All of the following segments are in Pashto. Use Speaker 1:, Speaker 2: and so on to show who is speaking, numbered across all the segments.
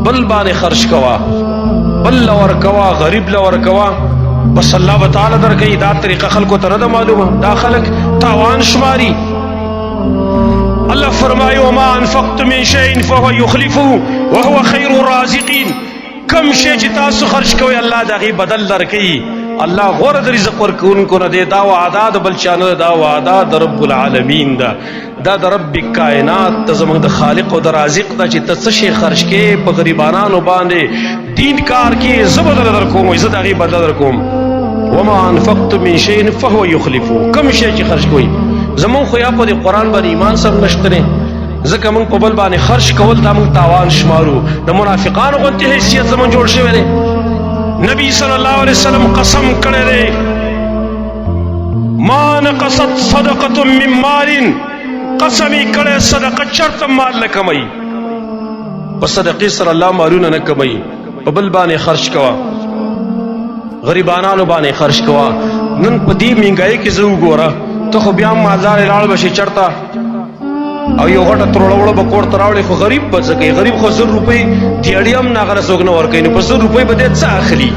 Speaker 1: بل باندې خرج کوا، بل لور کوا، غریب لور کوا، بس الله تعالی درکې. دا طریقه خلکو ته نه معلومه، دا خلک تاوان شماري. الله فرمایي وما انفقت من شيء فهو يخلفه وهو خير الرازقين. کم شی چې تاسو خرج کوئ الله دغه بدل درکې. الله غوره د رزق ورکوونکو نه دی. دا وعده د بل چا نه، دا وعده د رب العالمین ده، دا د رب کائنات ته زموږ د خالق او د رازق ده چې ته څه شی خرج کې په غریبانو باندې دین کار کې زه بدل درکوم، زه د هغې بدله درکوم. وما انفقت من شيء فهو يخلفه. کم شی چې خرج کوئ زمونږ خو یا په دې قرآن باندې ایمان سم نشته دی، ځکه موږ په بل باندې خرج کول دا موږ تاوان شمارو. د منافقانو غوندې حیثیت زموږ جوړ شوی دی. نبی صلی الله علیه وسلم قسم کړی دی ما نقصت صدقه من مال، قسم یې کړی صدقه چرته مال نه کموي. په صدقې سره الله مالونه نه کموي. په بل باندې خرج کوه، غریبانانو باندې خرج کوه. نن په دې مهنګایي کې زه وګوره، ته خو بیا مالدار لاړ بشي چرته او یو غټه تروړه وړه به کور ته راوړې، خو غریب به څه کوي؟ غریب خو 100 روپۍ دیاړي هم نه هغه څوک نه ورکوي. نو په 100 روپۍ به دی څه اخلي؟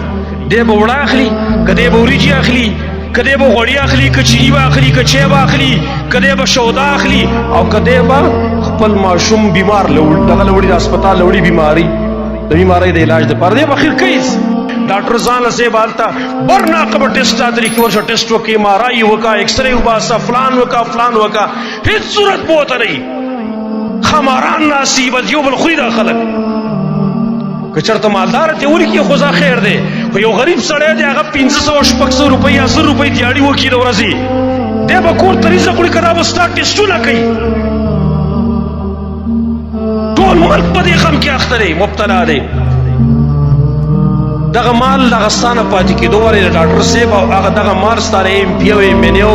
Speaker 1: دی به وړه اخلي، که دی به وریجې اخلي، که دی به غوړي اخلي، که چیني به اخلي، که چای به اخلي، که دی به شودا اخلي، او که دی به خپل ماشوم بیمار دغه له وړي د هسپتال له وړي د بیمارۍ د علاج دپاره دی به اخر کوي. ډاکټر ځان له صاحب هلته برناقه به ټسټ دادري کې ورشه، ټسټ وکړي، ایم آر آی وکړه، ایکس رې وباسه، فلان وکړه فلان وکړه، هېڅ صورت به ورته نه وي. خماران ناستي بس یو بل خوري دا خلک. که چېرته مالداره ته ولیکي خو ځه خیر دی، خو یو غریب سړی دی هغه 500 شپږ روپۍ یا 100 روپۍ دیاړي وکړي د ورځې، دی به کور ته رزق وړي، که دا به ستا ټسټونه کوي. ټول ملک په دې غم کې اخته دی، مبتلا دی. دغه مال دغه ستانه پاتې کېدو ولې د ډاکټر صاحب او هغه دغه مال ستانه ایم پي او ایم این او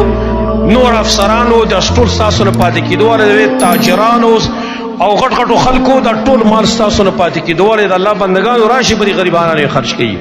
Speaker 1: نور افسرانو د ټول ستاسو نه پاتې کېدو ولې تاجرانو او غټ غټو خلکو د ټول مال ستاسو نه پاتې کېدو ولې د الله بندګانو راشي په دې غریبانو خرج کوي.